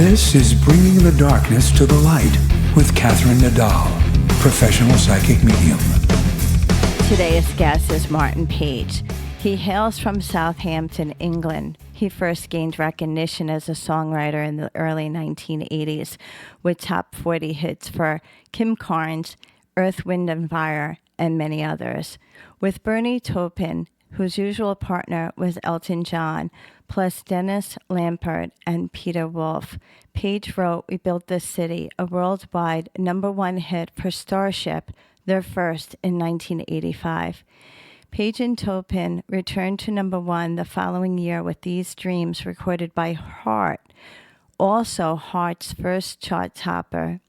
This is Bringing the Darkness to the Light with Catherine Nadal, professional psychic medium. Today's guest is Martin Page. He hails from Southampton, England. He first gained recognition as a songwriter in the early 1980s with top 40 hits for Kim Carnes, Earth, Wind and Fire, and many others. With Bernie Taupin, whose usual partner was Elton John, plus Dennis Lambert and Peter Wolf, Page wrote We Built This City, a worldwide #1 hit for Starship, their first in 1985. Page and Taupin returned to #1 the following year with These Dreams, recorded by Heart, also Heart's first chart topper.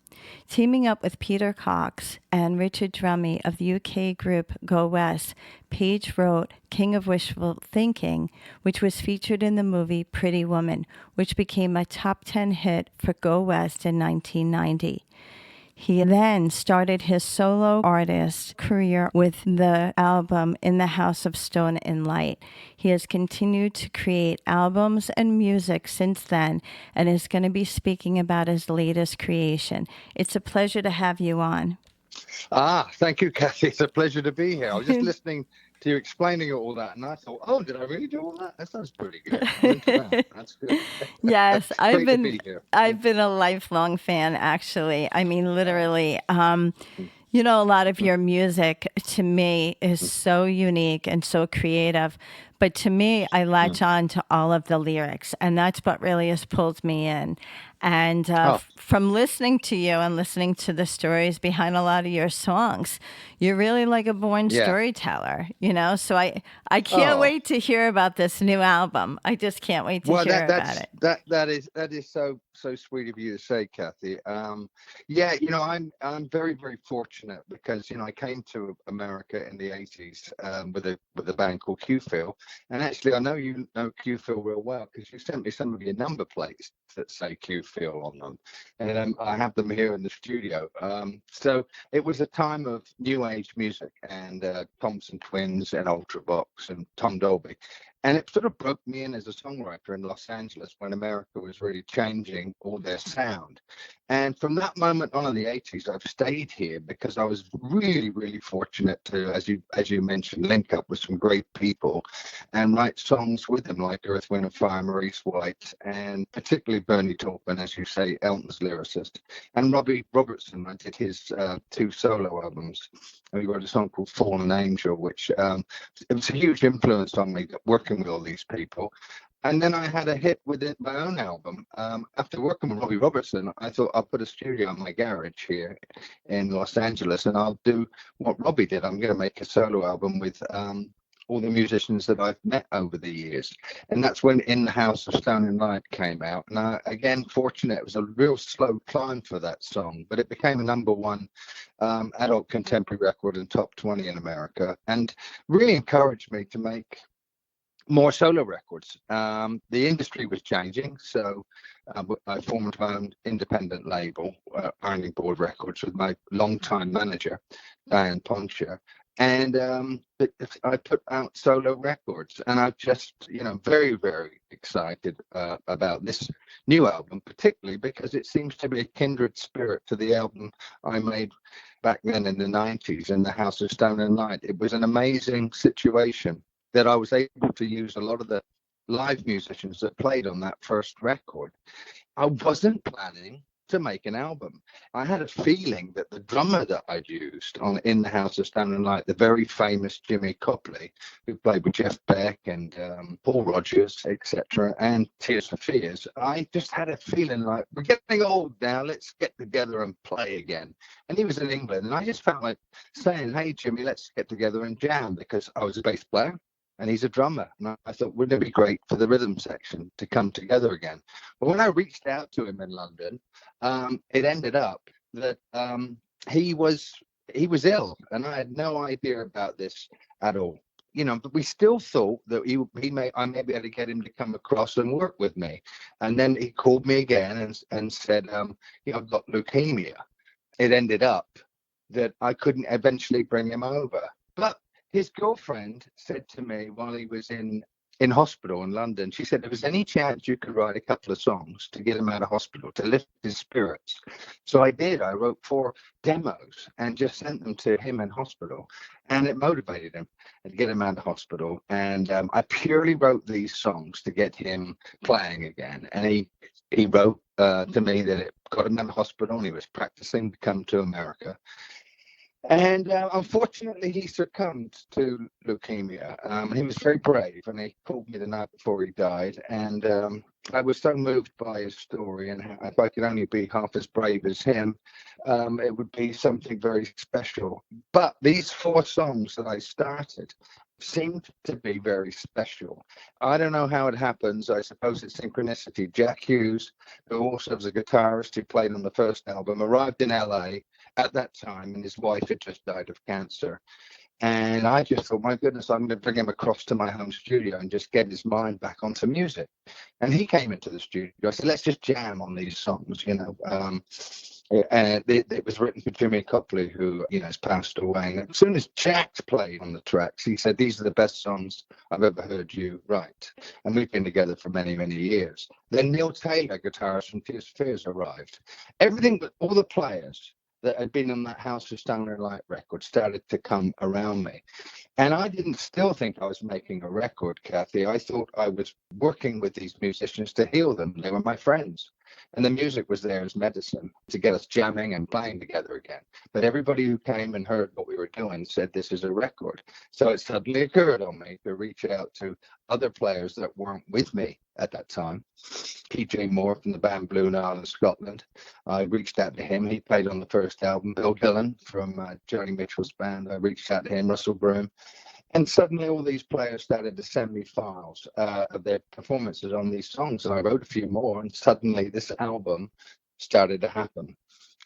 Teaming up with Peter Cox and Richard Drummie of the UK group Go West, Page wrote King of Wishful Thinking, which was featured in the movie Pretty Woman, which became a top 10 hit for Go West in 1990. He then started his solo artist career with the album In the House of Stone and Light. He has continued to create albums and music since then and is going to be speaking about his latest creation. It's a pleasure to have you on. Thank you, Kathy. It's a pleasure to be here. I was just listening to you explaining all that, and I thought, oh, did I really do all that? That sounds pretty good. I'm into that. That's good. Yes, I've I've been a lifelong fan, actually. I mean, literally. You know, a lot of your music to me is so unique and so creative. But to me, I latch on to all of the lyrics, and that's what really has pulled me in. And from listening to you and listening to the stories behind a lot of your songs, you're really like a born storyteller, you know? So I can't wait to hear about this new album. I just can't wait to hear about it. That is so sweet of you to say, Kathy. Yeah, you know, I'm very, very fortunate because, you know, I came to America in the 80s with a band called Q-Phil. And actually, I know you know Q-Phil real well because you sent me some of your number plates that say Q-Phil on them. And I have them here in the studio. So it was a time of new age music and Thompson Twins and Ultravox and Tom Dolby. And it sort of broke me in as a songwriter in Los Angeles when America was really changing all their sound. And from that moment on in the 80s, I've stayed here because I was really, really fortunate to, as you mentioned, link up with some great people and write songs with them like Earth, Wind and Fire, Maurice White, and particularly Bernie Taupin, as you say, Elton's lyricist. And Robbie Robertson, I did his 2 solo albums. And we wrote a song called Fallen Angel, which it was a huge influence on me working with all these people. And then I had a hit with my own album. After working with Robbie Robertson, I thought I'll put a studio in my garage here in Los Angeles and I'll do what Robbie did. I'm going to make a solo album with all the musicians that I've met over the years. And that's when In the House of Stone and Light came out. And I, again, fortunate, it was a real slow climb for that song, but it became a #1 adult contemporary record and top 20 in America and really encouraged me to make more solo records. The industry was changing, so I formed my own independent label, Ironing Board Records, with my longtime manager, Diane Poncher. And I put out solo records, and I'm just, you know, very, very excited about this new album, particularly because it seems to be a kindred spirit to the album I made back then in the 90s in the House of Stone and Light. It was an amazing situation that I was able to use a lot of the live musicians that played on that first record. I wasn't planning to make an album. I had a feeling that the drummer that I'd used on In the House of Stone and Light, the very famous Jimmy Copley, who played with Jeff Beck and Paul Rodgers, etc., and Tears for Fears, I just had a feeling like, we're getting old now, let's get together and play again. And he was in England, and I just felt like saying, hey, Jimmy, let's get together and jam, because I was a bass player and he's a drummer. And I thought, wouldn't it be great for the rhythm section to come together again? But when I reached out to him in London, it ended up that he was ill, and I had no idea about this at all. You know, but we still thought that I may be able to get him to come across and work with me. And then he called me again and said, you know, I've got leukemia. It ended up that I couldn't eventually bring him over. But his girlfriend said to me while he was in in hospital in London. She said, if there's any chance you could write a couple of songs to get him out of hospital, to lift his spirits. So I did. I wrote 4 demos and just sent them to him in hospital. And it motivated him to get him out of hospital. And I purely wrote these songs to get him playing again. And he wrote to me that it got him out of hospital and he was practicing to come to America. And unfortunately, he succumbed to leukemia. And he was very brave, and he called me the night before he died. And I was so moved by his story, and if I could only be half as brave as him, it would be something very special. But these 4 songs that I started seemed to be very special. I don't know how it happens. I suppose it's synchronicity. Jack Hughes, who also was a guitarist who played on the first album, arrived in LA at that time, and his wife had just died of cancer. And I just thought, my goodness, I'm going to bring him across to my home studio and just get his mind back onto music. And he came into the studio. I said, let's just jam on these songs, you know. And it was written for Jimmy Copley, who, you know, has passed away. And as soon as Jack played on the tracks, he said, these are the best songs I've ever heard you write. And we've been together for many, many years. Then Neil Taylor, guitarist from Tears for Fears, arrived. Everything, but all the players that had been on that House of Stoner Light record started to come around me. And I didn't still think I was making a record, Kathy. I thought I was working with these musicians to heal them. They were my friends. And the music was there as medicine to get us jamming and playing together again. But everybody who came and heard what we were doing said this is a record. So it suddenly occurred on me to reach out to other players that weren't with me at that time. PJ Moore from the band Blue Nile in Scotland. I reached out to him. He played on the first album. Bill Dillon from Joni Mitchell's band. I reached out to him. Russell Broom. And suddenly all these players started to send me files of their performances on these songs. And I wrote a few more, and suddenly this album started to happen.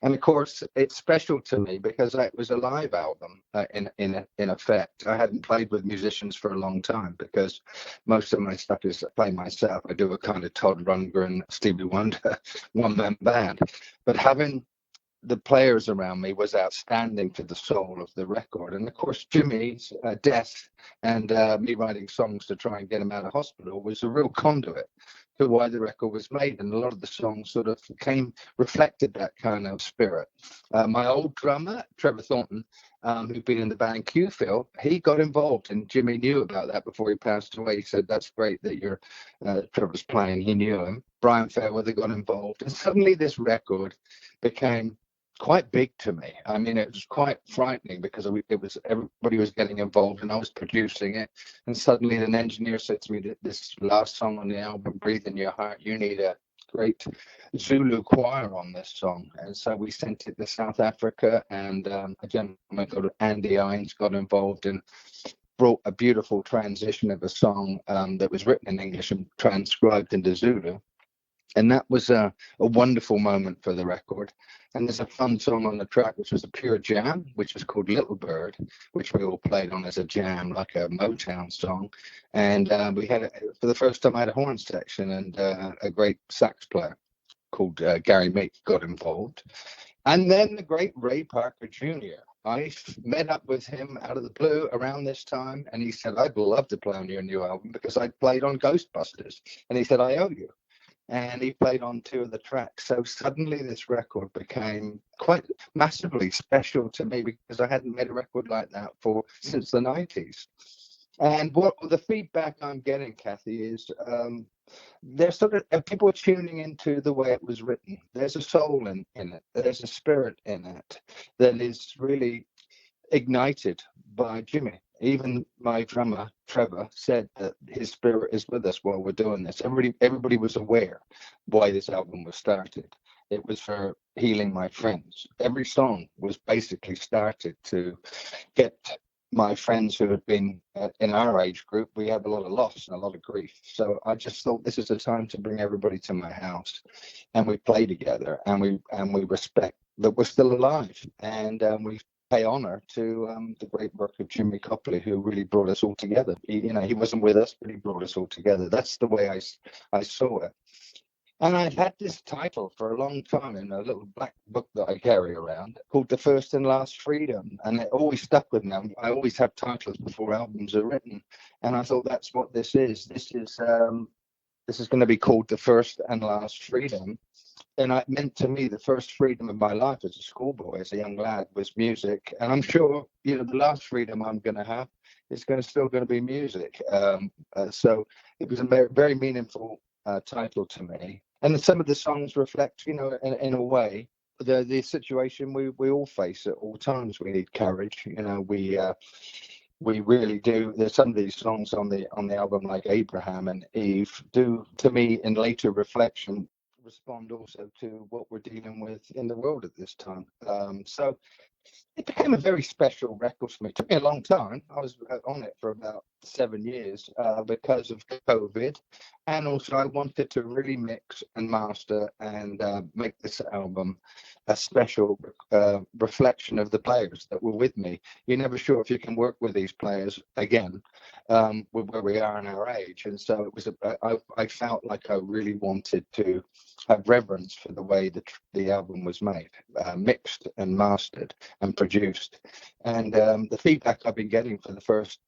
And of course, it's special to me because it was a live album in effect. I hadn't played with musicians for a long time because most of my stuff is playing myself. I do a kind of Todd Rundgren, Stevie Wonder one-man band. But having the players around me was outstanding to the soul of the record. And of course, Jimmy's death and me writing songs to try and get him out of hospital was a real conduit to why the record was made. And a lot of the songs sort of reflected that kind of spirit. My old drummer, Trevor Thornton, who'd been in the band Q-Phil, he got involved, and Jimmy knew about that before he passed away. He said, that's great that you're Trevor's playing. He knew him. Brian Fairweather got involved. And suddenly this record became quite big to me. I mean, it was quite frightening because it was everybody was getting involved, and I was producing it. And suddenly, an engineer said to me that this last song on the album, "Breathe in Your Heart," you need a great Zulu choir on this song. And so we sent it to South Africa, and a gentleman called Andy Ines got involved and brought a beautiful transition of a song that was written in English and transcribed into Zulu. And that was a wonderful moment for the record. And there's a fun song on the track, which was a pure jam, which was called Little Bird, which we all played on as a jam, like a Motown song. And we had, for the first time, I had a horn section, and a great sax player called Gary Meek got involved. And then the great Ray Parker Jr. I met up with him out of the blue around this time, and he said, I'd love to play on your new album because I played on Ghostbusters. And he said, I owe you. And he played on 2 of the tracks. So suddenly this record became quite massively special to me because I hadn't made a record like that since the 90s. And what the feedback I'm getting, Kathy, is there's sort of people tuning into the way it was written. There's a soul in it. There's a spirit in it that is really ignited by Jimmy. Even my drummer, Trevor, said that his spirit is with us while we're doing this. Everybody was aware why this album was started. It was for healing my friends. Every song was basically started to get my friends who had been in our age group. We have a lot of loss and a lot of grief. So I just thought this is a time to bring everybody to my house, and we play together, and we respect that we're still alive, and we pay honor to the great work of Jimmy Copley, who really brought us all together. He wasn't with us, but he brought us all together. That's the way I saw it. And I'd had this title for a long time in a little black book that I carry around called The First and Last Freedom. And it always stuck with me. I always have titles before albums are written. And I thought that's what this is. This is going to be called The First and Last Freedom. And it meant to me the first freedom of my life as a schoolboy, as a young lad, was music. And I'm sure, the last freedom I'm going to have is still going to be music. So it was a very, very meaningful title to me. And some of the songs reflect, in a way, the situation we all face at all times. We need courage. We really do. There's some of these songs on the album, like Abraham and Eve, do, to me, in later reflection, respond also to what we're dealing with in the world at this time. So it became a very special record for me. It took me a long time. I was on it for about 7 years because of COVID. And also I wanted to really mix and master and make this album a special reflection of the players that were with me. You're never sure if you can work with these players again with where we are in our age. And so it was I felt like I really wanted to have reverence for the way the album was made, mixed and mastered and produced. And the feedback I've been getting for the first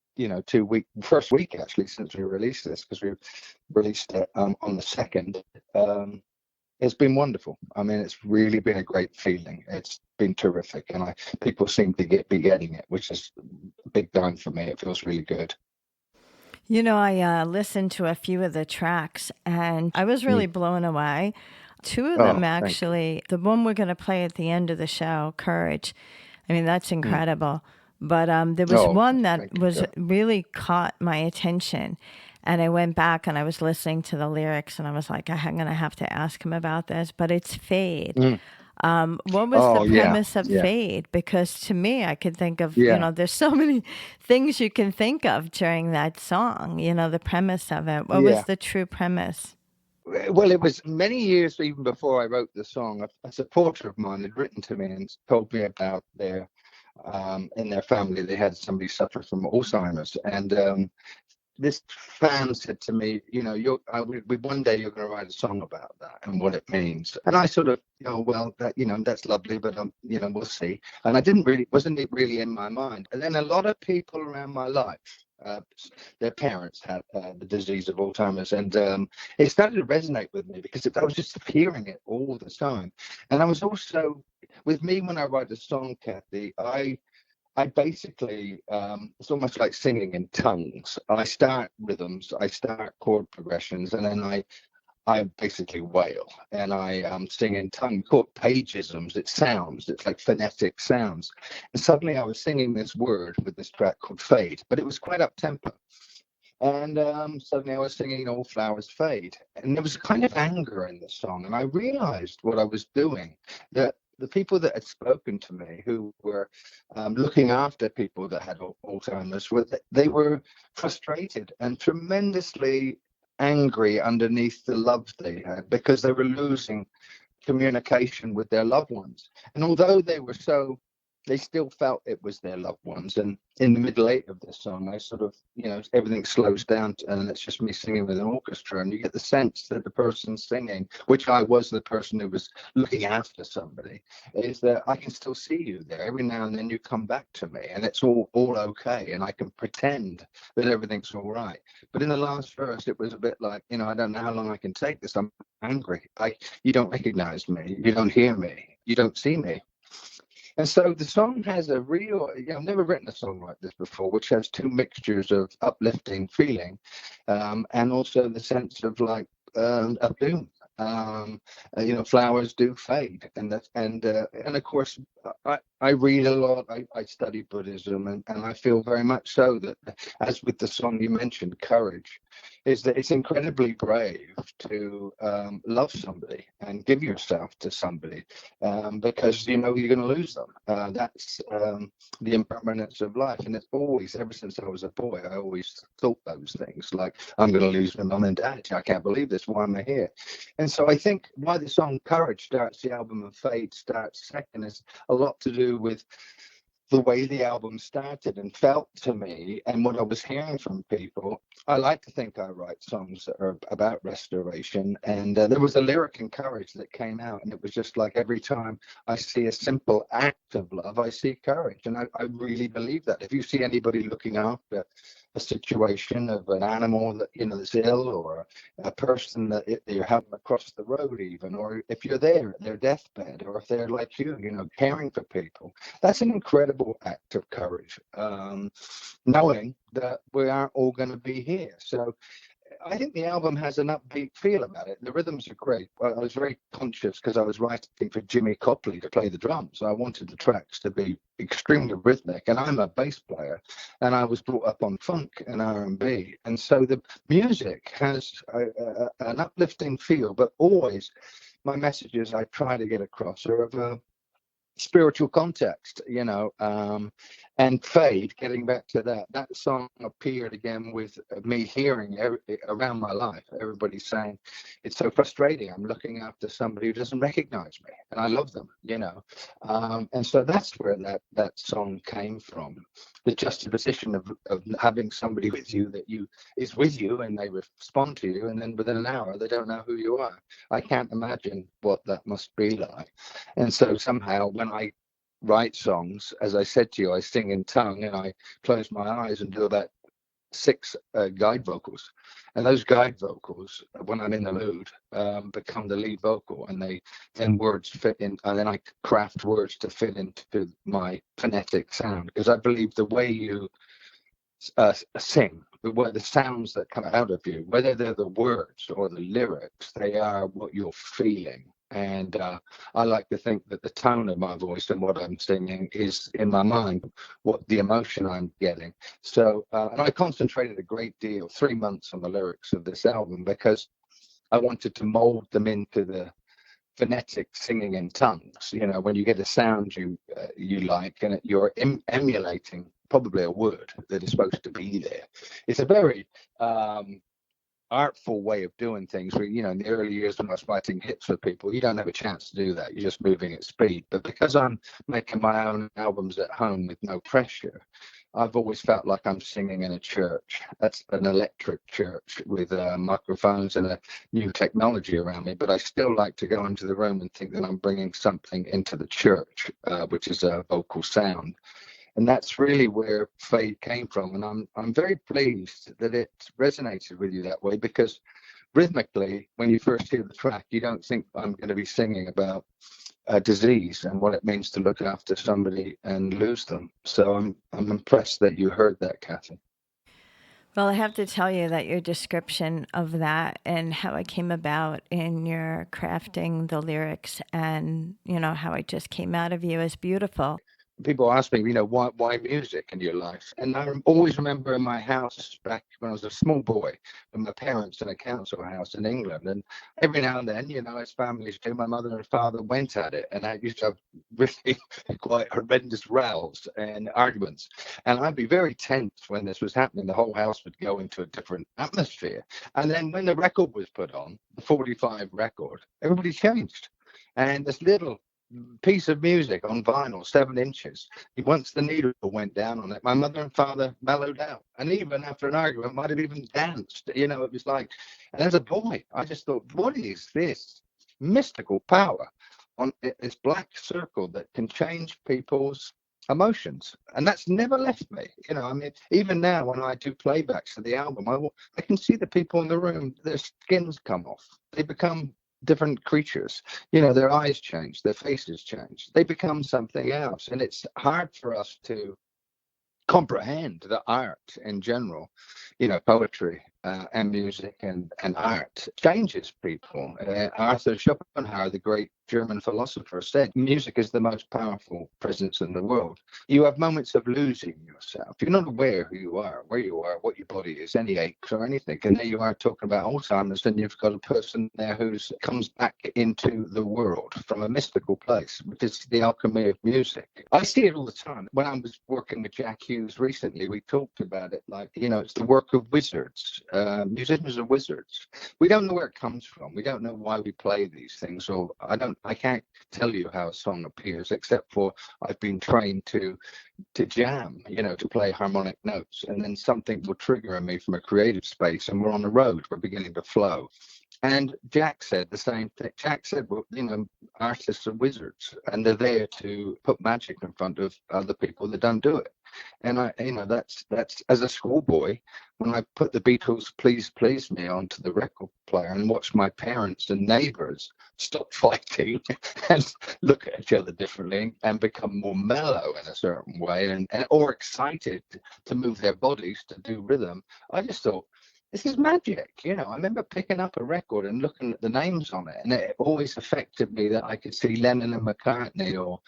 first week actually since we released this, because we released it on the 2nd, it's been wonderful. I mean, it's really been a great feeling. It's been terrific, and people seem to be getting it, which is a big time for me. It feels really good. I listened to a few of the tracks and I was really blown away. Two of them, actually, the one we're going to play at the end of the show, Courage. I mean, that's incredible. But there was one that really caught my attention. And I went back and I was listening to the lyrics and I was like, I'm going to have to ask him about this. But it's Fade. What was the premise of Fade? Because to me, I could think of, there's so many things you can think of during that song, the premise of it. What was the true premise? Well, it was many years even before I wrote the song. A supporter of mine had written to me and told me about in their family, they had somebody suffer from Alzheimer's. And this fan said to me, one day you're going to write a song about that and what it means. And I sort of, that's lovely, but we'll see. And wasn't it really in my mind? And then a lot of people around my life, their parents had the disease of Alzheimer's, and it started to resonate with me because I was just hearing it all the time. And I was also, with me, when I write a song, Kathy, I basically, it's almost like singing in tongues. I start rhythms, I start chord progressions, and then I basically wail, and I sing in tongue, called pagisms. It's like phonetic sounds. And suddenly I was singing this word with this track called Fade, but it was quite up-tempo. And suddenly I was singing All Flowers Fade. And there was a kind of anger in the song, and I realized what I was doing, that the people that had spoken to me, who were looking after people that had Alzheimer's, they were frustrated and tremendously angry underneath the love they had, because they were losing communication with their loved ones. And although they still felt it was their loved ones. And in the middle eight of this song, I sort of, everything slows down and it's just me singing with an orchestra. And you get the sense that the person singing, which I was the person who was looking after somebody, is that I can still see you there. Every now and then you come back to me and it's all okay. And I can pretend that everything's all right. But in the last verse, it was a bit like, I don't know how long I can take this. I'm angry. You don't recognize me. You don't hear me. You don't see me. And so the song has a real, I've never written a song like this before, which has two mixtures of uplifting feeling and also the sense of like a bloom. Flowers do fade, and of course I read a lot. I study Buddhism, and I feel very much so that, as with the song you mentioned, Courage, is that it's incredibly brave to love somebody and give yourself to somebody because you're going to lose them. That's the impermanence of life, and it's always, ever since I was a boy, I always thought those things, like, I'm going to lose my mum and dad. I can't believe this. Why am I here? And so I think why the song Courage starts the album and Fade starts second is a lot to do with the way the album started and felt to me, and what I was hearing from people. I like to think I write songs that are about restoration, and there was a lyric in Courage that came out, and it was just like, every time I see a simple act of love, I see courage. And I really believe that. If you see anybody looking after a situation of an animal that, you know, that's ill, or a person that you're helping across the road even, or if you're there at their deathbed, or if they're like you know, caring for people, that's an incredible act of courage, knowing that we aren't all going to be here. So I think the album has an upbeat feel about it. The rhythms are great. Well, I was very conscious, because I was writing for Jimmy Copley to play the drums. I wanted the tracks to be extremely rhythmic, and I'm a bass player, and I was brought up on funk and R&B, and so the music has an uplifting feel, but always my messages I try to get across are of a spiritual context, you know. And Fade, getting back to that song appeared again with me hearing around my life everybody saying, it's so frustrating, I'm looking after somebody who doesn't recognize me, and I love them, you know. And so that's where that song came from, the juxtaposition of having somebody with you that is with you, and they respond to you, and then within an hour they don't know who you are. I can't imagine what that must be like. And so somehow when I write songs, as I said to you, I sing in tongue, and I close my eyes and do about 6 guide vocals, and those guide vocals, when I'm in the mood, become the lead vocal, and then words fit in, and then I craft words to fit into my phonetic sound, because I believe the way you sing, the sounds that come out of you, whether they're the words or the lyrics, they are what you're feeling. And I like to think that the tone of my voice and what I'm singing is, in my mind, what the emotion I'm getting. So, and I concentrated a great deal, 3 months, on the lyrics of this album, because I wanted to mold them into the phonetic singing in tongues. You know, when you get a sound you like, and you're emulating probably a word that is supposed to be there. It's a very artful way of doing things. Where, you know, in the early years when I was writing hits for people, you don't have a chance to do that. You're just moving at speed. But because I'm making my own albums at home with no pressure, I've always felt like I'm singing in a church. That's an electric church with microphones and a new technology around me. But I still like to go into the room and think that I'm bringing something into the church, which is a vocal sound. And that's really where Fade came from. And I'm very pleased that it resonated with you that way, because rhythmically, when you first hear the track, you don't think I'm going to be singing about a disease and what it means to look after somebody and lose them. So I'm impressed that you heard that, Kathy. Well, I have to tell you that your description of that and how it came about in your crafting the lyrics, and, you know, how it just came out of you, is beautiful. People ask me, you know, why music in your life? And I always remember in my house back when I was a small boy, with my parents in a council house in England. And every now and then, you know, as families do, my mother and father went at it. And I used to have really quite horrendous rows and arguments. And I'd be very tense when this was happening. The whole house would go into a different atmosphere. And then when the record was put on, the 45 record, everybody changed. And this little piece of music on vinyl, 7 inches. Once the needle went down on it, my mother and father mellowed out, and even after an argument, might have even danced. You know, it was like, and as a boy, I just thought, what is this mystical power on this black circle that can change people's emotions? And that's never left me. You know, I mean, even now when I do playbacks of the album, I can see the people in the room, their skins come off. They become different creatures. You know, their eyes change, their faces change, they become something else. And it's hard for us to comprehend the art in general, you know, poetry and music and art changes people. Arthur Schopenhauer, the great German philosopher, said music is the most powerful presence in the world. You have moments of losing yourself. You're not aware who you are, where you are, what your body is, any aches or anything. And there you are talking about Alzheimer's, and you've got a person there who comes back into the world from a mystical place, which is the alchemy of music. I see it all the time. When I was working with Jack Hughes recently, we talked about it like, you know, it's the work of wizards. musicians are wizards. We don't know where it comes from. We don't know why we play these things, or I can't tell you how a song appears, except for I've been trained to jam, to play harmonic notes, and then something will trigger in me from a creative space, and we're on the road, we're beginning to flow. And Jack said the same thing. Jack said, well, artists are wizards, and they're there to put magic in front of other people that don't do it. And that's as a schoolboy, when I put the Beatles' Please Please Me onto the record player and watched my parents and neighbors stop fighting and look at each other differently and become more mellow in a certain way, and or excited to move their bodies to do rhythm, I just thought, this is magic. I remember picking up a record and looking at the names on it, and it always affected me that I could see Lennon and McCartney or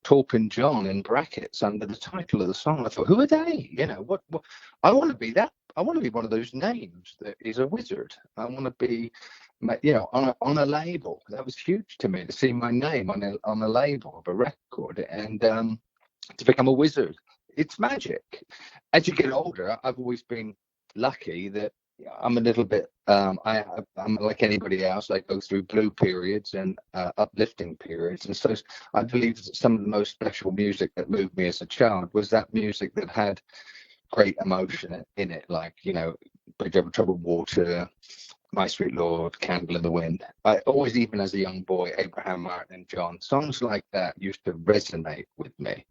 Taupin John in brackets under the title of the song. I thought, who are they? What I want to be that. I want to be one of those names that is a wizard. I want to be, on a label. That was huge to me, to see my name on a label of a record, and to become a wizard. It's magic. As you get older, I've always been lucky that I'm a little bit I'm like anybody else. I go through blue periods and uplifting periods, and so I believe that some of the most special music that moved me as a child was that music that had great emotion in it, like Bridge Over Troubled Water, My Sweet Lord, Candle in the Wind. I always, even as a young boy, Abraham, Martin and John, songs like that used to resonate with me.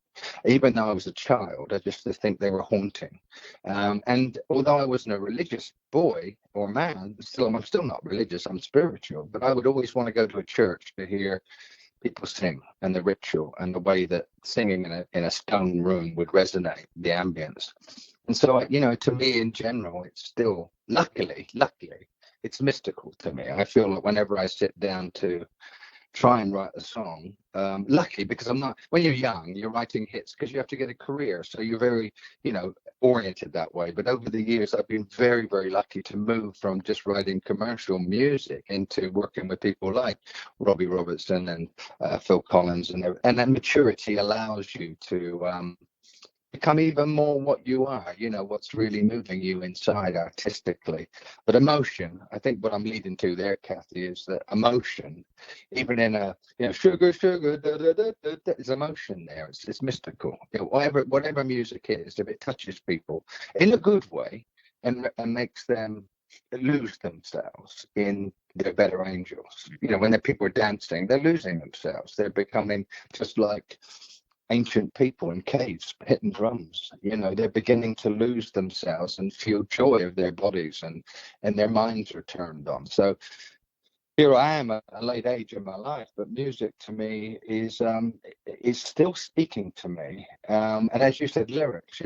Even though I was a child, I just think they were haunting. And although I wasn't a religious boy or man, I'm still not religious, I'm spiritual, but I would always want to go to a church to hear people sing, and the ritual and the way that singing in a stone room would resonate, the ambience. And so, to me in general, it's still, luckily, it's mystical to me. I feel like whenever I sit down to try and write a song, lucky, because I'm not, when you're young, you're writing hits because you have to get a career, so you're very oriented that way. But over the years, I've been very, very lucky to move from just writing commercial music into working with people like Robbie Robertson and Phil Collins, and that maturity allows you to become even more what you are, what's really moving you inside artistically. But emotion, I think what I'm leading to there, Kathy, is that emotion, even in a, sugar, there's emotion there. It's mystical. Whatever music is, if it touches people in a good way and makes them lose themselves in their better angels. When the people are dancing, they're losing themselves. They're becoming just like ancient people in caves hitting drums. They're beginning to lose themselves and feel joy of their bodies, and their minds are turned on. So here I am at a late age in my life, but music to me is still speaking to me. And as you said, lyrics,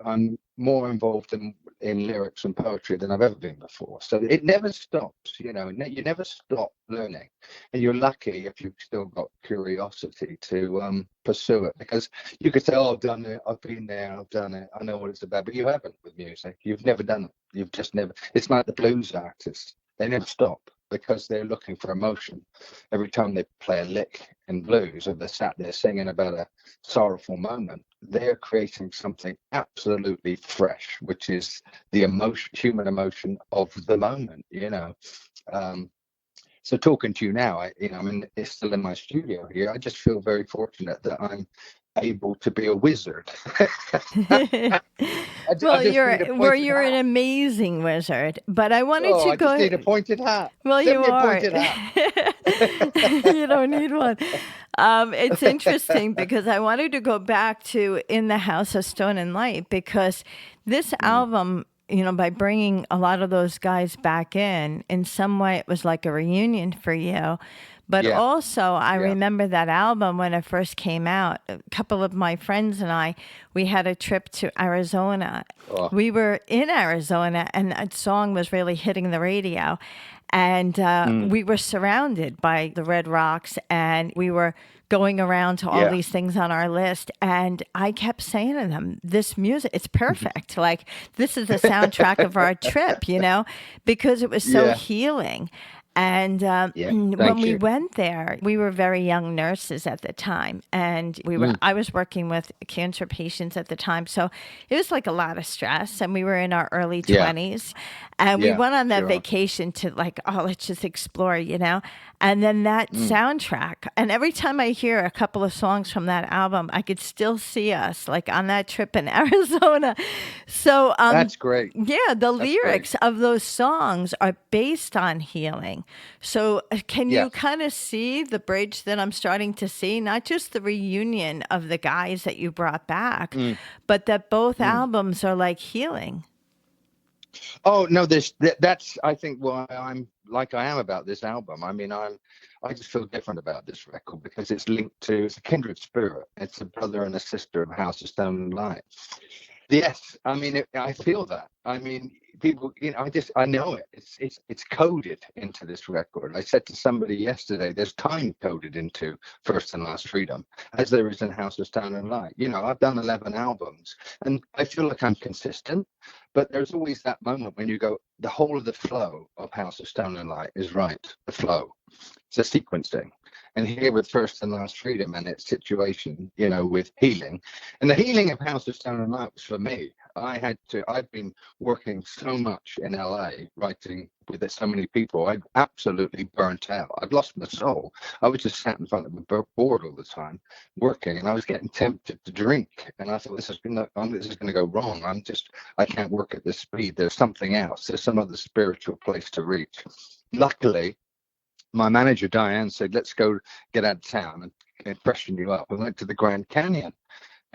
I'm more involved in lyrics and poetry than I've ever been before. So it never stops, you never stop learning. And you're lucky if you've still got curiosity to pursue it, because you could say, oh, I've done it, I've been there, I've done it, I know what it's about, but you haven't with music. You've never done it. You've just never. It's like the blues artists. They never stop, because they're looking for emotion. Every time they play a lick in blues, or they're sat there singing about a sorrowful moment, they're creating something absolutely fresh, which is the emotion, human emotion of the moment, So talking to you now, it's still in my studio here. I just feel very fortunate that I'm able to be a wizard. You're an amazing wizard. But I wanted to go. I just need a pointed hat. Well, Send you me are. A pointed hat. You don't need one. It's interesting because I wanted to go back to In the House of Stone and Light, because this album, by bringing a lot of those guys back in some way, it was like a reunion for you. But also, I remember that album when it first came out. A couple of my friends and I, we had a trip to Arizona. Oh. We were in Arizona, and that song was really hitting the radio. And we were surrounded by the Red Rocks, and we were going around to all these things on our list. And I kept saying to them, this music, it's perfect. Like, this is the soundtrack of our trip, because it was so healing. And Yeah, when thank we you. went there, we were very young nurses at the time, and I was working with cancer patients at the time, so it was like a lot of stress. And we were in our early Yeah, 20s, and we yeah, went on that sure. vacation to like, oh, let's just explore, And then that soundtrack, and every time I hear a couple of songs from that album, I could still see us like on that trip in Arizona. So, That's great. yeah, the That's great. lyrics of those songs are based on healing. So, can you Yes. kind of see the bridge that I'm starting to see? Not just the reunion of the guys that you brought back, Mm, but that both mm. albums are like healing. Oh no, that's I think why I'm like I am about this album. I mean, I just feel different about this record because it's a kindred spirit. It's a brother and a sister of House of Stone and Light. Yes, I mean, I feel that. I mean, people, I know it. It's coded into this record. I said to somebody yesterday, there's time coded into First and Last Freedom, as there is in House of Stone and Light. I've done 11 albums, and I feel like I'm consistent, but there's always that moment when you go, the whole of the flow of House of Stone and Light is right. The flow. It's a sequencing. And here with First and Last Freedom and its situation, with healing. And the healing of House of Stone and Light was for me. I've been working so much in LA, writing with so many people. I've absolutely burnt out. I've lost my soul. I was just sat in front of a board all the time working, and I was getting tempted to drink. And I thought, this is going to go wrong. I can't work at this speed. There's something else. There's some other spiritual place to reach. Luckily, my manager, Diane, said, let's go get out of town and freshen you up. We went to the Grand Canyon.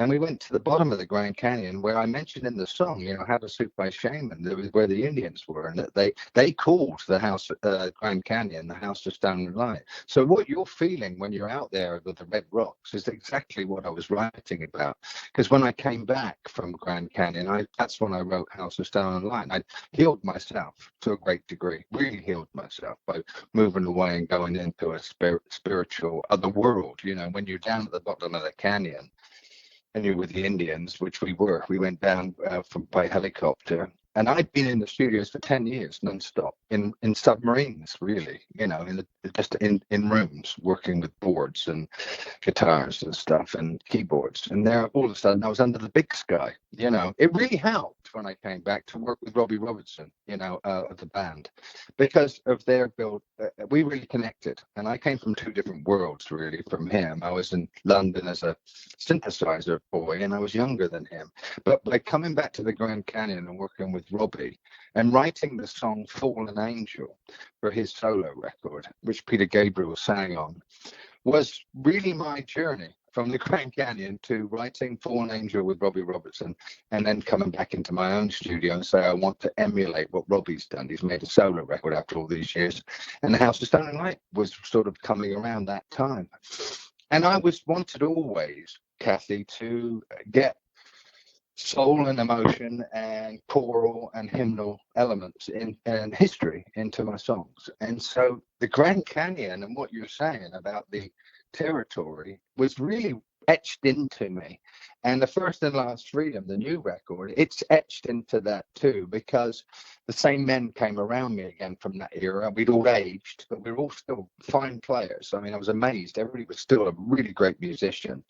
And we went to the bottom of the Grand Canyon, where I mentioned in the song, How to Soup by Shaman, that was where the Indians were, and that they called the Grand Canyon the House of Stone and Light. So what you're feeling when you're out there with the red rocks is exactly what I was writing about. Because when I came back from Grand Canyon, that's when I wrote House of Stone and Light. I healed myself to a great degree, really healed myself by moving away and going into a spiritual other world. When you're down at the bottom of the canyon, and you were with the Indians, which we were. We went down by helicopter, and I'd been in the studios for 10 years nonstop in submarines, really. Just in rooms working with boards and guitars and stuff and keyboards. And there, all of a sudden, I was under the big sky. It really helped when I came back to work with Robbie Robertson, of the band, because of their build. We really connected, and I came from two different worlds, really. From him, I was in London as a synthesizer boy, and I was younger than him. But by coming back to the Grand Canyon and working with Robbie and writing the song "Fallen Angel" for his solo record, which Peter Gabriel sang on, was really my journey from the Grand Canyon to writing Fallen Angel with Robbie Robertson, and then coming back into my own studio and say, I want to emulate what Robbie's done. He's made a solo record after all these years. And the House of Stone and Light was sort of coming around that time. And I wanted always, Kathy, to get soul and emotion and choral and hymnal elements and history into my songs. And so the Grand Canyon and what you're saying about the territory was really etched into me. And the First and Last Freedom, the new record, it's etched into that too, because the same men came around me again from that era. We'd all aged, but we were all still fine players. I mean, I was amazed. Everybody was still a really great musician.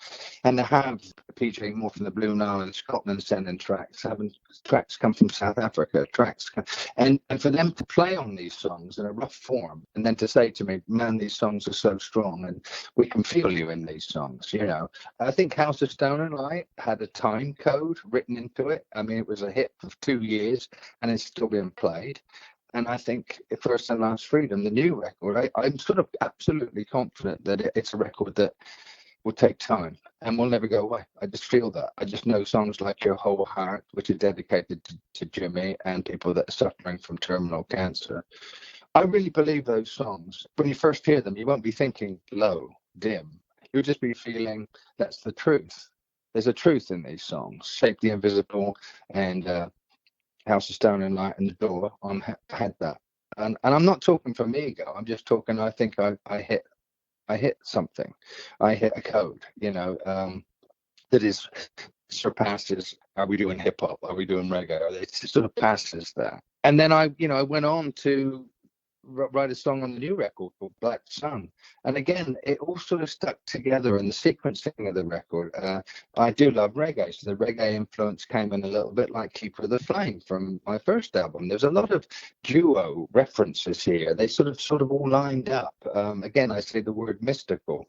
And to have PJ Moore from the Blue Nile in Scotland sending tracks, having tracks come from South Africa, and for them to play on these songs in a rough form, and then to say to me, man, these songs are so strong, and we can feel you in these songs, I think House of Stone and Light had a time code written into it. I mean, it was a hit for 2 years, and it's still being played. And I think First and Last Freedom, the new record, I'm sort of absolutely confident that it's a record that will take time and will never go away. I just feel that. I just know songs like Your Whole Heart, which is dedicated to Jimmy and people that are suffering from terminal cancer. I really believe those songs, when you first hear them, you won't be thinking low, dim. You'll just be feeling that's the truth. There's a truth in these songs. Shape the Invisible and House of Stone and Light and The Door had that. And I'm not talking from ego. I'm just talking, I think I hit something. I hit a code, that is surpasses, are we doing hip hop? Are we doing reggae? It sort of passes that. And then I went on to write a song on the new record called Black Sun. And again, it all sort of stuck together in the sequencing of the record. I do love reggae, so the reggae influence came in a little bit like Keeper of the Flame from my first album. There's a lot of duo references here. They sort of all lined up. Again, I say the word mystical.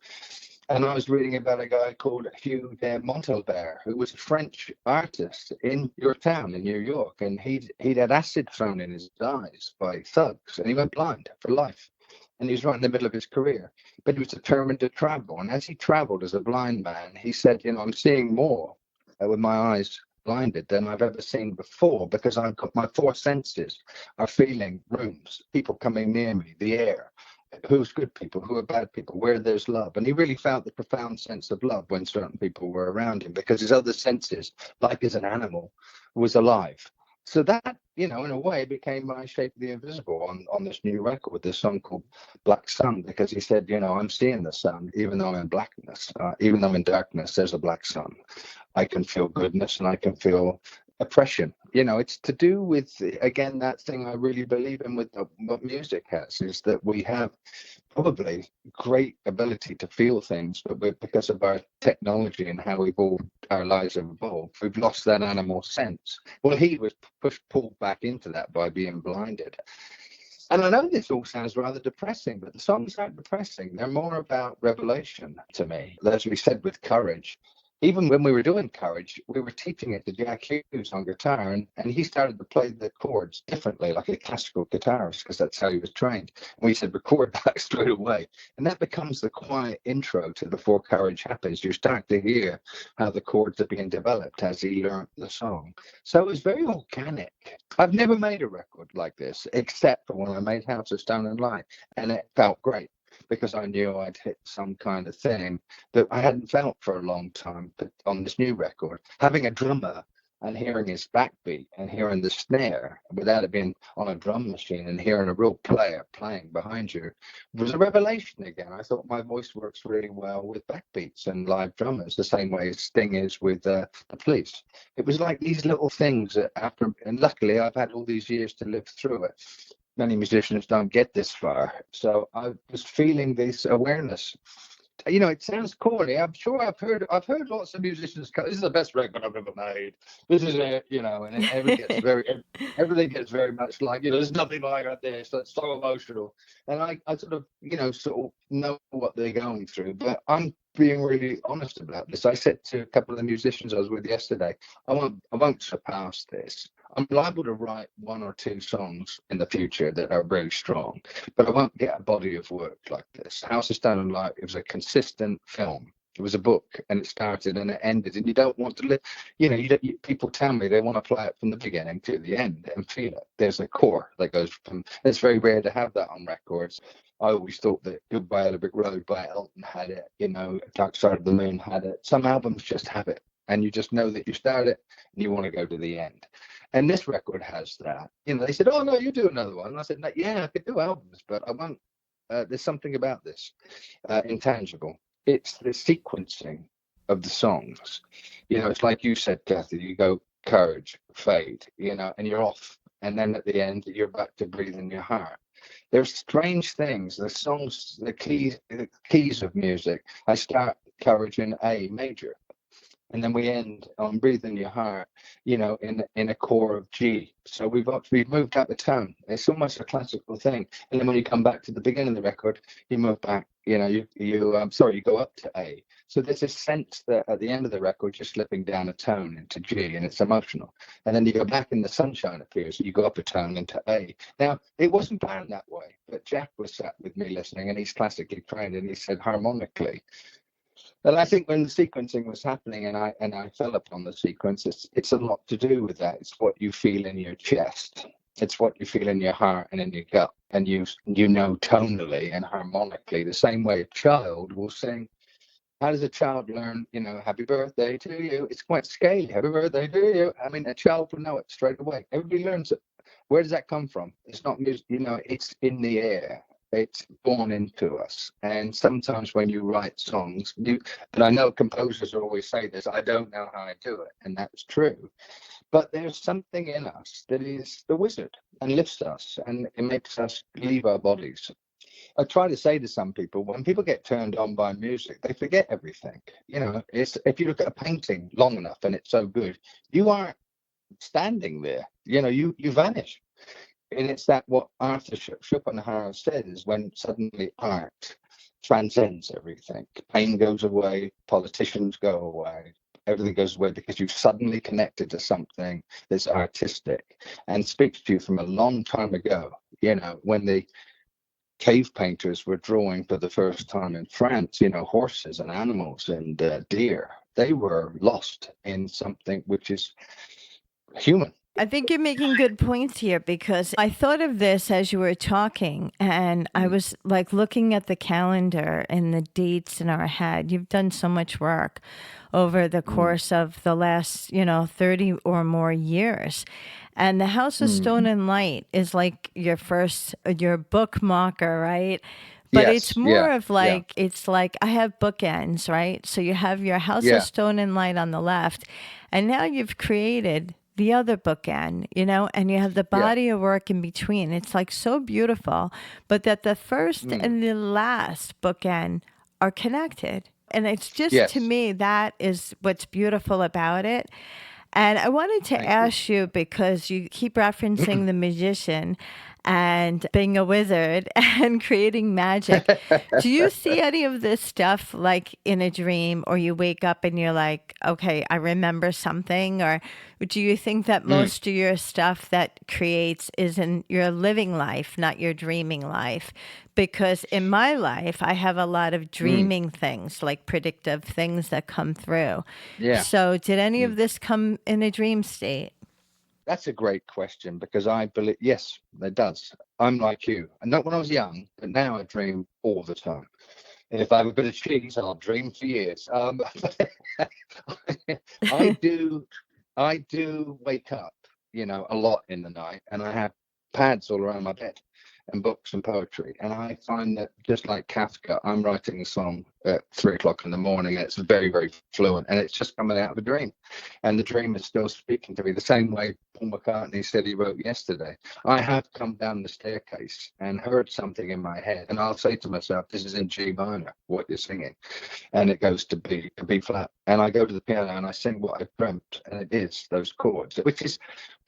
And I was reading about a guy called Hugh de Montalbert, who was a French artist in your town in New York, and he'd had acid thrown in his eyes by thugs, and he went blind for life. And he was right in the middle of his career, but he was determined to travel. And as he traveled as a blind man, he said, I'm seeing more with my eyes blinded than I've ever seen before, because I've got my four senses are feeling rooms, people coming near me, the air. Who's good people, who are bad people, where there's love. And he really felt the profound sense of love when certain people were around him, because his other senses, like as an animal, was alive. So that, in a way, became my Shape of the Invisible on this new record with this song called Black Sun, because he said, I'm seeing the sun, even though I'm in blackness, even though in darkness, there's a black sun. I can feel goodness and I can feel oppression. It's to do with, again, that thing I really believe in with what music has, is that we have probably great ability to feel things, but because of our technology and how our lives have evolved, we've lost that animal sense. Well, he was pulled back into that by being blinded. And I know this all sounds rather depressing, but the songs aren't depressing. They're more about revelation to me. As we said with Courage, even when we were doing Courage, we were teaching it to Jack Hughes on guitar, and he started to play the chords differently, like a classical guitarist, because that's how he was trained. And we said, record that straight away. And that becomes the quiet intro to before Courage happens. You start to hear how the chords are being developed as he learned the song. So it was very organic. I've never made a record like this, except for when I made House of Stone and Light, and it felt great, because I knew I'd hit some kind of thing that I hadn't felt for a long time. But on this new record, having a drummer and hearing his backbeat and hearing the snare without it being on a drum machine, and hearing a real player playing behind you was a revelation again. I thought my voice works really well with backbeats and live drummers, the same way as Sting is with the Police. It was like these little things that and luckily I've had all these years to live through it. Many musicians don't get this far. So I was feeling this awareness. It sounds corny. I'm sure I've heard lots of musicians go, this is the best record I've ever made. This is it, and everything gets very much like, there's nothing like this. That's so emotional. And I sort of know what they're going through. But I'm being really honest about this. I said to a couple of the musicians I was with yesterday, I won't surpass this. I'm liable to write one or two songs in the future that are really strong, but I won't get a body of work like this. House of Stone and Light, it was a consistent film. It was a book, and it started and it ended, and you don't want to live. People tell me they want to play it from the beginning to the end and feel it. There's a core that goes from. It's very rare to have that on records. I always thought that Goodbye Yellow Brick Road by Elton had it. Dark Side of the Moon had it. Some albums just have it, and you just know that you start it and you want to go to the end. And this record has that. They said, "Oh no, you do another one." And I said, "Yeah, I could do albums, but I won't." There's something about this intangible. It's the sequencing of the songs. It's like you said, Kathy. You go Courage, Fade, and you're off, and then at the end you're back to Breathe in Your Heart. There's strange things. The songs, the keys of music. I start Courage in A major, and then we end on Breathe in Your Heart, in a core of G. So we've moved up the tone. It's almost a classical thing. And then when you come back to the beginning of the record, you move back. You go up to A. So there's this sense that at the end of the record, you're slipping down a tone into G, and it's emotional. And then you go back in the Sunshine Appears, you go up a tone into A. Now, it wasn't planned that way, but Jack was sat with me listening, and he's classically trained, and he said harmonically. Well, I think when the sequencing was happening, and I fell upon the sequence, it's a lot to do with that. It's what you feel in your chest. It's what you feel in your heart and in your gut, and you know tonally and harmonically the same way a child will sing. How does a child learn? Happy birthday to you. It's quite scaly. Happy birthday to you. I mean, a child will know it straight away. Everybody learns it. Where does that come from? It's not music. It's in the air. It's born into us. And sometimes when you write songs, and I know composers always say this, I don't know how I do it, and that's true. But there's something in us that is the wizard and lifts us, and it makes us leave our bodies. I try to say to some people, when people get turned on by music, they forget everything. It's, if you look at a painting long enough and it's so good, you aren't standing there. You vanish. And it's that what Arthur Schopenhauer said is when suddenly art transcends everything. Pain goes away, politicians go away, everything goes away because you've suddenly connected to something that's artistic and speaks to you from a long time ago. When the cave painters were drawing for the first time in France, horses and animals and deer, they were lost in something which is human. I think you're making good points here because I thought of this as you were talking, and I was like looking at the calendar and the dates in our head. You've done so much work over the course of the last, 30 or more years. And The House of Stone and Light is like your bookmarker, right? But Yes, it's more of like, yeah, it's like I have bookends, right? So you have your House of yeah, Stone and Light on the left, and now you've created the other bookend, and you have the yeah. body of work in between. It's like so beautiful, but that the first and the last bookend are connected. And it's just, to Yes, me, that is what's beautiful about it. And I wanted to thank you. ask you, because you keep referencing the magician and being a wizard and creating magic. Do you see any of this stuff like in a dream, or you wake up and you're like, okay, I remember something? Or do you think that most of your stuff that creates is in your living life, not your dreaming life? Because in my life, I have a lot of dreaming things, like predictive things that come through. Yeah. So did any of this come in a dream state? That's a great question because I believe, yes, it does. I'm like you. And not when I was young, but now I dream all the time. And if I have a bit of cheese, I'll dream for years. I do, I do wake up, a lot in the night, and I have pads all around my bed and books and poetry. And I find that just like Kafka, I'm writing a song at 3 o'clock in the morning, and it's very, very fluent, and it's just coming out of a dream. And the dream is still speaking to me the same way Paul McCartney said he wrote yesterday. I have come down the staircase and heard something in my head, and I'll say to myself, this is in G minor, what you're singing. And it goes to B flat. And I go to the piano and I sing what I've dreamt, and it is those chords, which is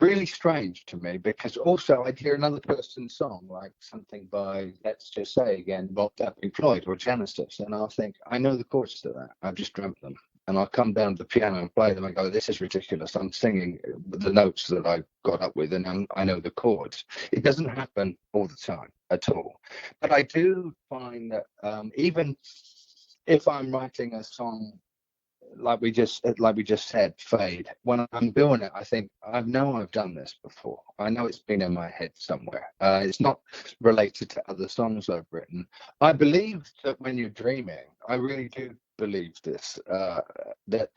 really strange to me because also I'd hear another person's song, like something by, let's just say again, Pink Floyd or Genesis, and I'll think, I know the chords to that. I've just dreamt them. And I'll come down to the piano and play them and go, this is ridiculous. I'm singing the notes that I got up with, and I know the chords. It doesn't happen all the time at all. But I do find that even if I'm writing a song like we just said, fade, when I'm doing it, I think I know I've done this before. I know it's been in my head somewhere. It's not related to other songs I've written. I believe that when you're dreaming, I really do believe this, that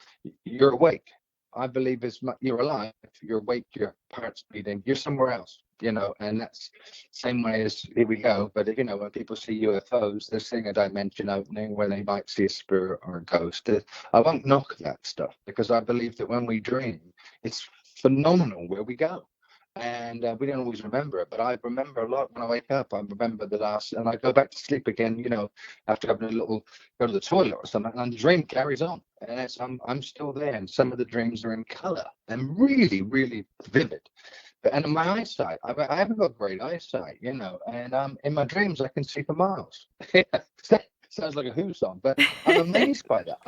you're awake. I believe you're alive, you're awake, your heart's beating, you're somewhere else, and that's same way as, here we go, but when people see UFOs, they're seeing a dimension opening where they might see a spirit or a ghost. I won't knock that stuff because I believe that when we dream, it's phenomenal where we go. And we don't always remember it, but I remember a lot when I wake up. I remember and I go back to sleep again, after having go to the toilet or something, and the dream carries on. And I'm still there, and some of the dreams are in color and really, really vivid. And in my eyesight, I haven't got great eyesight, and in my dreams, I can see for miles. Sounds like a Who song, but I'm amazed by that.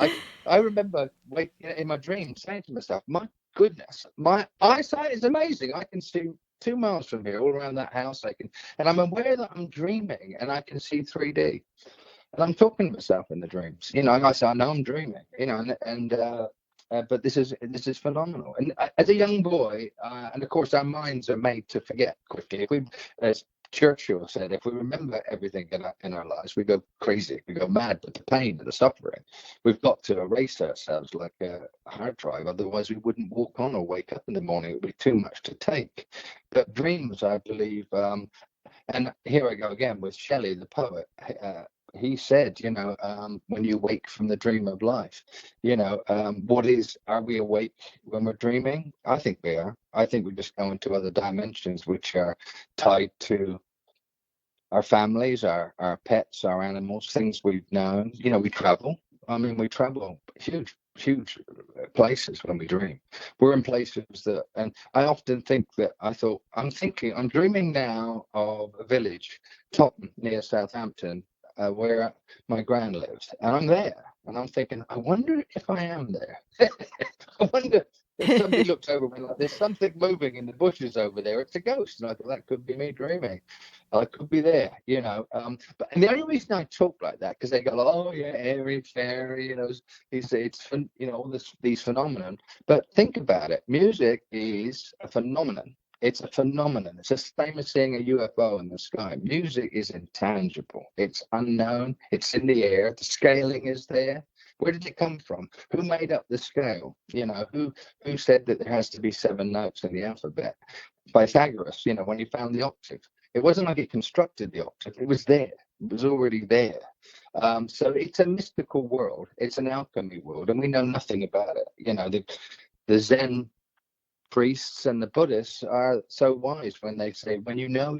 I remember waking in my dreams saying to myself, my goodness, my eyesight is amazing. I can see 2 miles from here, all around that house. And I'm aware that I'm dreaming, and I can see 3D. And I'm talking to myself in the dreams, and I say, I know I'm dreaming, but this is phenomenal. And as a young boy, and of course, our minds are made to forget quickly. As Churchill said, if we remember everything in our lives, we go crazy, we go mad with the pain and the suffering. We've got to erase ourselves like a hard drive, otherwise we wouldn't walk on or wake up in the morning. It would be too much to take. But dreams, I believe, and here I go again with Shelley, the poet. he said, when you wake from the dream of life, are we awake when we're dreaming? I think we are. I think we just go into other dimensions, which are tied to our families, our pets, our animals, things we've known. We travel. I mean, we travel huge places when we dream. We're in places and I often think that I'm dreaming now of a village, Taupin, near Southampton, where my gran lives, and I'm there, and I'm thinking, I wonder if I am there. I wonder if somebody looks over me like, there's something moving in the bushes over there. It's a ghost, and I thought that could be me dreaming. I could be there, But and the only reason I talk like that, because they go, oh yeah, airy fairy, it's all these phenomenon. But think about it, music is a phenomenon. It's a phenomenon. It's the same as seeing a UFO in the sky. Music is intangible. It's unknown. It's in the air. The scaling is there. Where did it come from? Who made up the scale? Who said that there has to be 7 notes in the alphabet? Pythagoras, when he found the octave. It wasn't like he constructed the octave. It was there. It was already there. So it's a mystical world. It's an alchemy world, and we know nothing about it. The Zen priests and the Buddhists are so wise when they say, when you know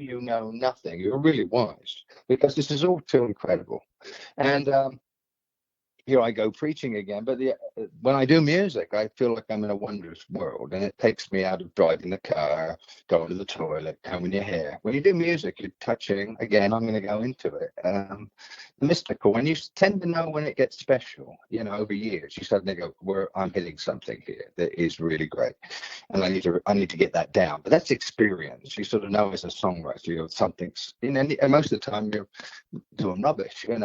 nothing, you're really wise, because this is all too incredible. And here I go preaching again, but when I do music, I feel like I'm in a wondrous world, and it takes me out of driving the car, going to the toilet, combing your hair. When you do music, you're touching, again, I'm going to go into it, mystical, and you tend to know when it gets special, over years. You suddenly go, I'm hitting something here that is really great, and I need to get that down. But that's experience. You sort of know as a songwriter, something's, and most of the time you're doing rubbish, and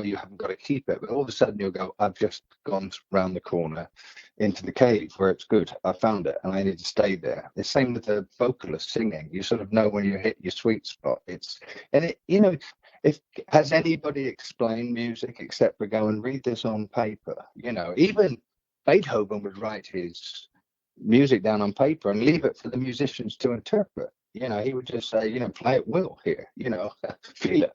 you haven't got to keep it, but all of a sudden you'll go, I've just gone round the corner into the cave where it's good. I found it, and I need to stay there. The same with the vocalist singing. You sort of know when you hit your sweet spot. If has anybody explained music except for go and read this on paper? Even Beethoven would write his music down on paper and leave it for the musicians to interpret. He would just say, play at will here, feel it.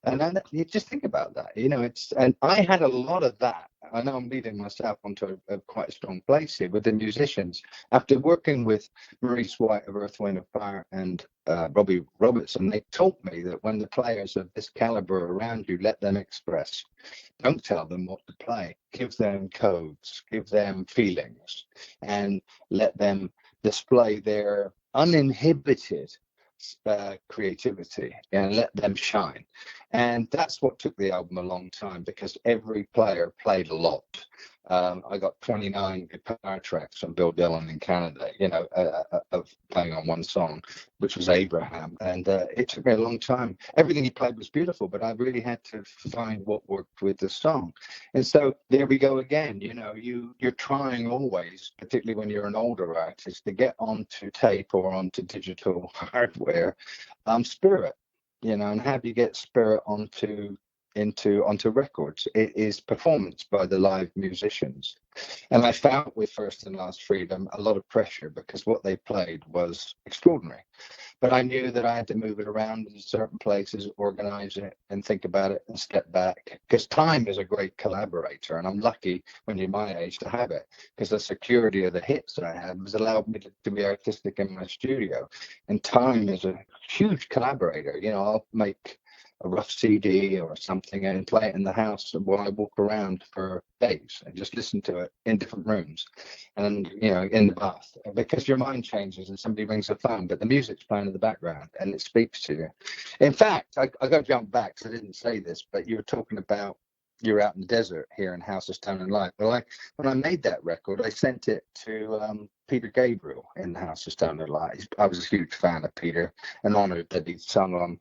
And then you just think about that, and I had a lot of that. I know I'm leading myself onto a quite a strong place here with the musicians. After working with Maurice White of Earth, Wind & Fire and Robbie Robertson, they taught me that when the players of this caliber are around you, let them express. Don't tell them what to play. Give them codes, give them feelings, and let them display their uninhibited creativity and let them shine. And that's what took the album a long time, because every player played a lot. I got 29 guitar tracks from Bill Dillon in Canada, of playing on one song, which was Abraham. And it took me a long time. Everything he played was beautiful, but I really had to find what worked with the song. And so there we go again. You're trying always, particularly when you're an older artist, to get onto tape or onto digital hardware, spirit, and how do you get spirit onto records? It is performance by the live musicians. And I found with First and Last Freedom a lot of pressure, because what they played was extraordinary. But I knew that I had to move it around in certain places, organize it, and think about it and step back. Because time is a great collaborator, and I'm lucky when you're my age to have it, because the security of the hits that I had has allowed me to be artistic in my studio. And time is a huge collaborator. I'll make a rough CD or something and play it in the house while I walk around for days and just listen to it in different rooms and in the bath, because your mind changes and somebody rings the phone, but the music's playing in the background and it speaks to you. In fact, I got to jump back because I didn't say this, but you were talking about you're out in the desert here in House of Stone and Light. Well, when I made that record, I sent it to Peter Gabriel in the House of Stone and Light. I was a huge fan of Peter and honoured that he'd sung on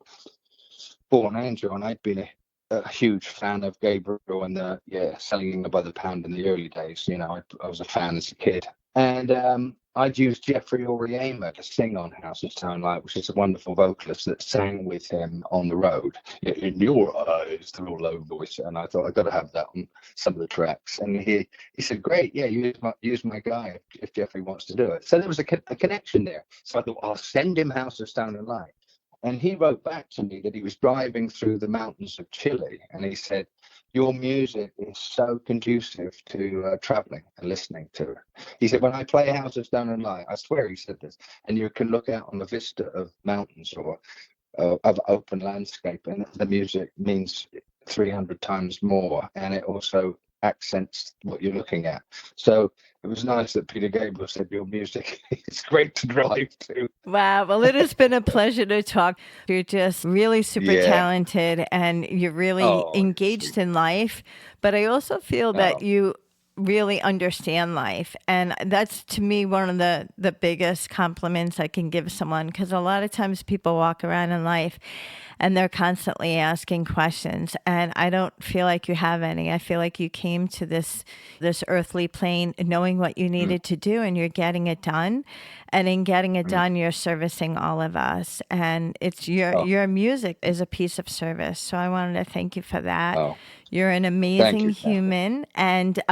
Born Angel, and I'd been a huge fan of Gabriel and selling by the pound in the early days. I was a fan as a kid, and I'd used Jeffrey Oriema to sing on House of Stone Light, which is a wonderful vocalist that sang with him on the road. In your eyes, the real low voice, and I thought I've got to have that on some of the tracks. And he said, "Great, yeah, use my guy if Jeffrey wants to do it." So there was a connection there. So I thought I'll send him House of Stone and Light. And he wrote back to me that he was driving through the mountains of Chile, and he said, your music is so conducive to traveling and listening to it. He said, when I play House of Stone and Light, I swear he said this, and you can look out on a vista of mountains or of open landscape, and the music means 300 times more, and it also accents what you're looking at. So it was nice that Peter Gabriel said your music is great to drive to. Wow. Well, it has been a pleasure to talk. You're just really super talented, and you're really engaged in life. But I also feel that you really understand life. And that's, to me, one of the biggest compliments I can give someone, because a lot of times people walk around in life and they're constantly asking questions, and I don't feel like you have any. I feel like you came to this earthly plane knowing what you needed to do, and you're getting it done. And in getting it done, you're servicing all of us, and it's your music is a piece of service. So I wanted to thank you for that. You're an amazing human. And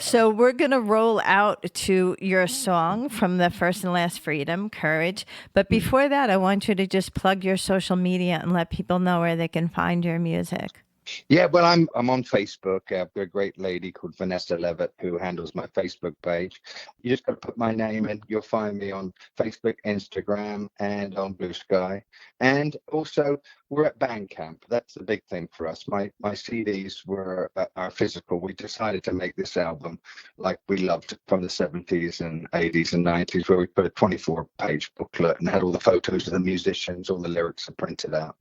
so we're going to roll out to your song from the First and Last Freedom, Courage. But before that, I want you to just plug your social media and let people know where they can find your music. Yeah, well, I'm on Facebook. I've got a great lady called Vanessa Levitt who handles my Facebook page. You just got to put my name in. You'll find me on Facebook, Instagram, and on Blue Sky. And also, we're at Bandcamp. That's the big thing for us. My CDs are physical. We decided to make this album like we loved from the 70s and 80s and 90s, where we put a 24-page booklet and had all the photos of the musicians, all the lyrics are printed out.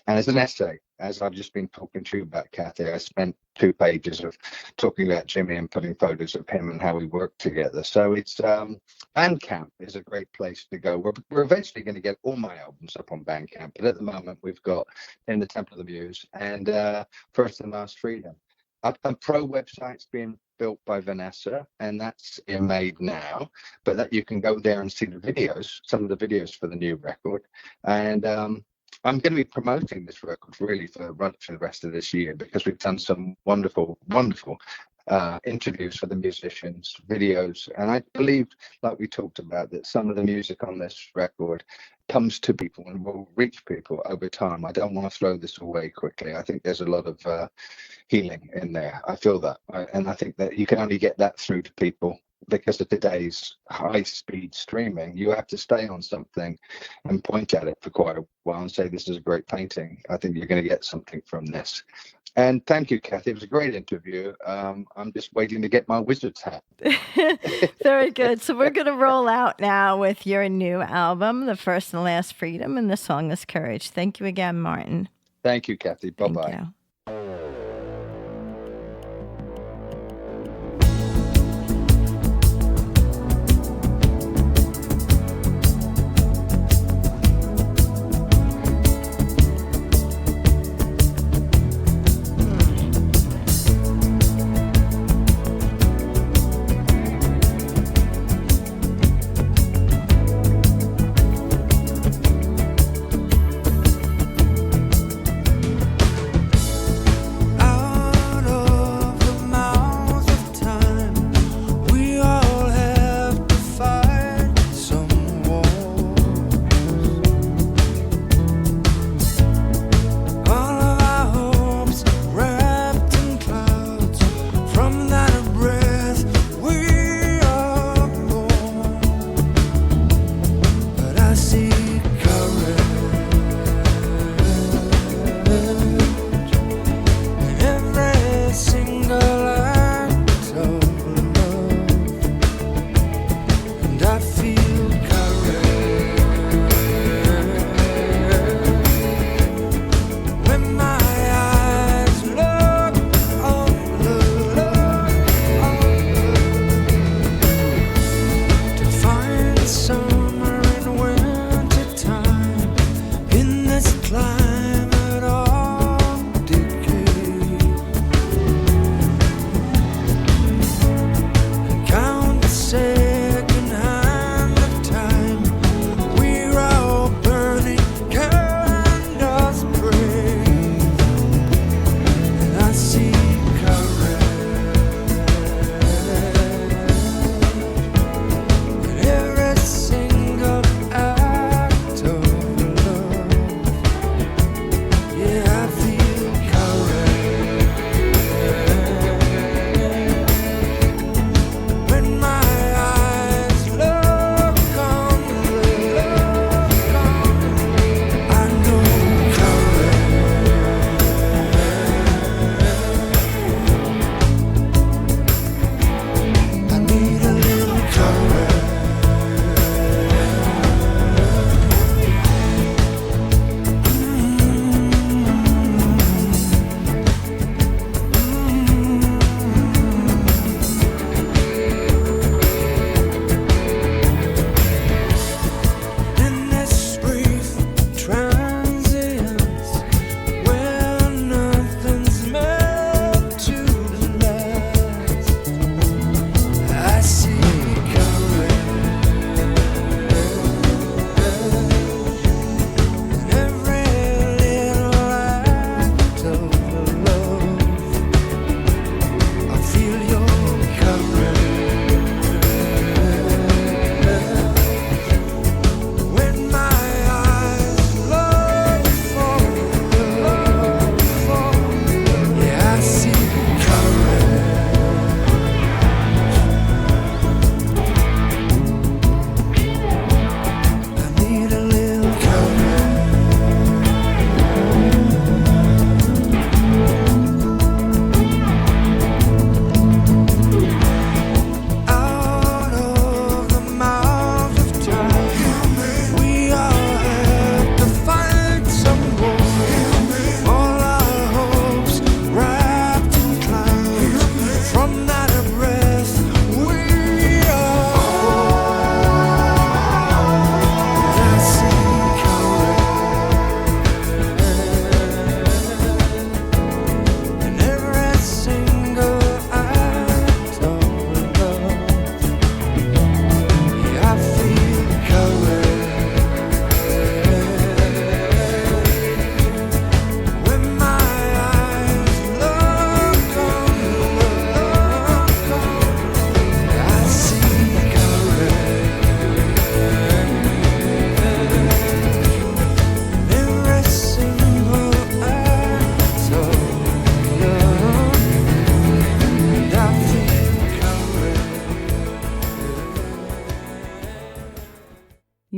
And as an essay, as I've just been talking to you about, Kathy, I spent 2 pages of talking about Jimmy and putting photos of him and how we worked together. So it's Bandcamp is a great place to go. We're eventually going to get all my albums up on Bandcamp, but at the moment we've got In the Temple of the Muse and First and Last Freedom. A pro website's being built by Vanessa, and that's being made now, but that you can go there and see the videos, some of the videos for the new record. And I'm going to be promoting this record really for the rest of this year, because we've done some wonderful interviews for the musicians, videos, and I believe, like we talked about, that some of the music on this record comes to people and will reach people over time. I don't want to throw this away quickly. I think there's a lot of healing in there. I feel that, and I think that you can only get that through to people because of today's high-speed streaming. You have to stay on something and point at it for quite a while and say, this is a great painting. I think you're going to get something from this. And thank you, Kathy. It was a great interview. I'm just waiting to get my wizard's hat. Very good. So we're going to roll out now with your new album, The First and Last Freedom, and the song is Courage. Thank you again, Martin. Thank you, Kathy. Bye-bye. Thank you.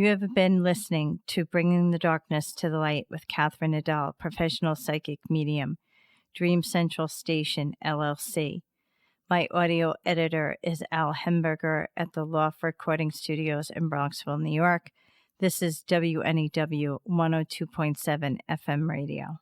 You have been listening to Bringing the Darkness to the Light with Catherine Nadal, professional psychic medium, Dream Central Station, LLC. My audio editor is Al Hemberger at the Loft Recording Studios in Bronxville, New York. This is WNEW 102.7 FM radio.